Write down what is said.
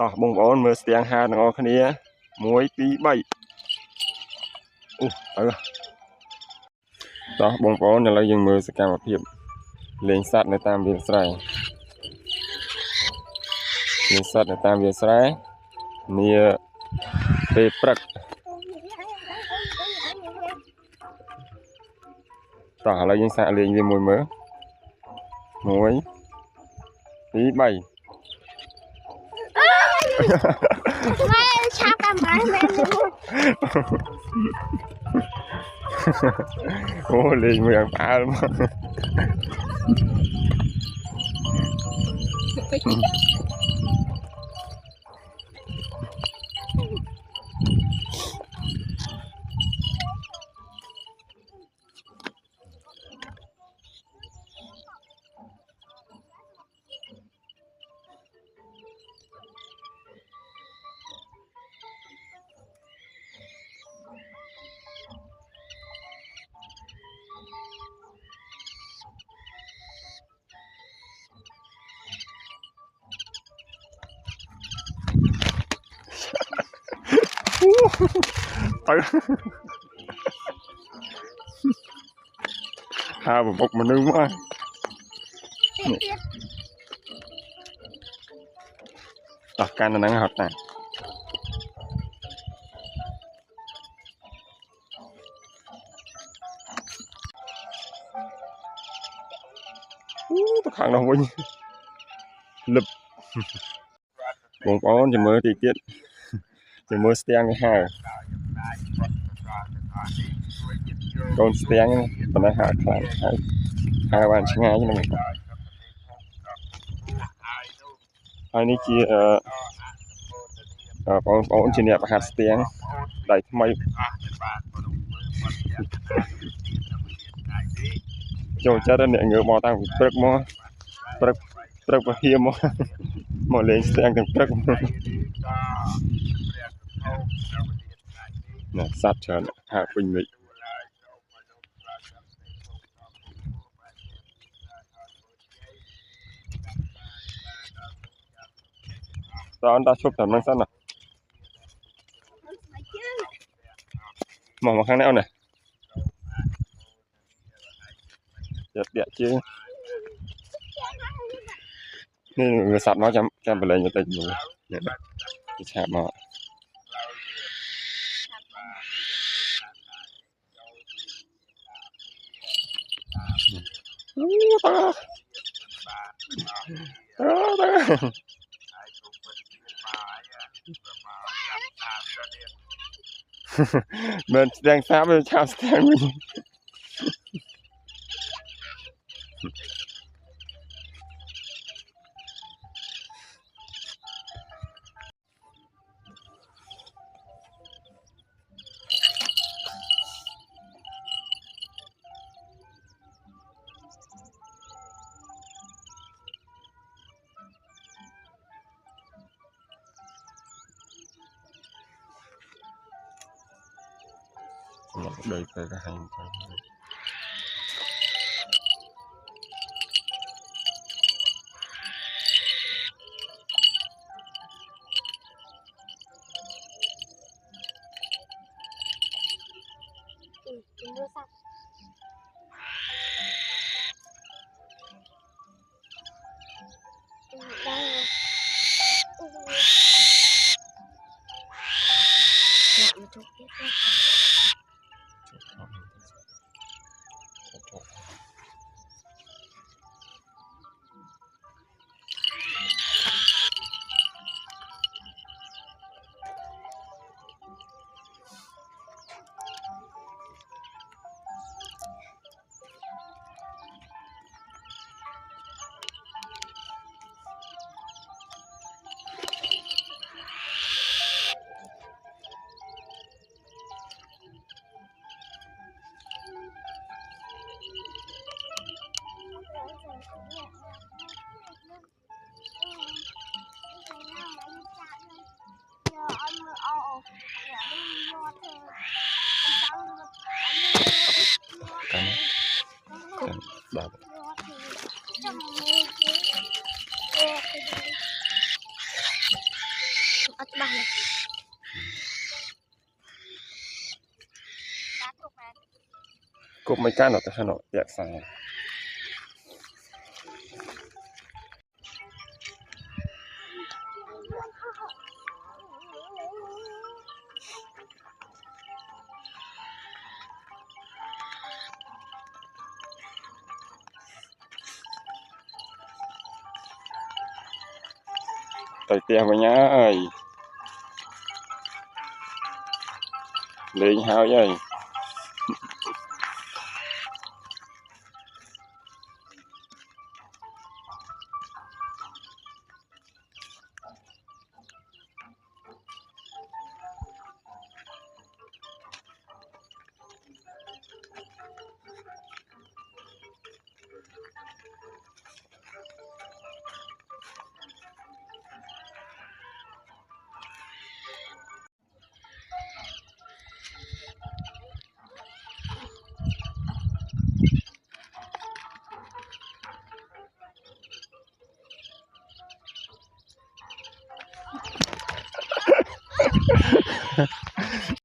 ต่อบงบอลมือเสียงหาหนอคันนี้มวยปีใบต่อบงบอลเรายังมือสแกมมาเพียบเลี้ยงสัตว์ในตามเวียนไสเลี้ยงสัตว์ในตามเวียนไสมีเปปรักต่อเรายังสะเลี้ยงยังมวยมือมวยปีใบไม่ชากันไหมแม่โอ้เลี้ยงเมืองปลาแล้วมั้งหาผมบอกมันนึกว่าต่อการนั่งหัดนะตัวขังเราวิ่งลึบวงป้อนจะมือตีเตี้ยจะมือสเตียงห้าโดนสเตียงตอนนั้นหาคลานหาวันช่างง่ายยังไงอันนี้คือป้อนจะเนี่ยหาสเตียงได้ทำไมโจจะได้เนี่ยเงือบมอตั้งปรึกมอปรึกเฮียมอเลี้ยงสเตียงถึงปรึกน่ะสัตว์เชิญหาปิงมิตอนตาชบแต่มันสั้นน่ะมองมาข้างหน้าหน่อยเดี๋ยวchứนี่người sạp nó chăm về lên như tình rồi cái sạp mà mình đang sạp với chào sạp mình đây phải cái hành บไม่ก้านหรอกแต่ขนาดแยกสายไต่เตียงไปง่ายเลยหาวใหญ่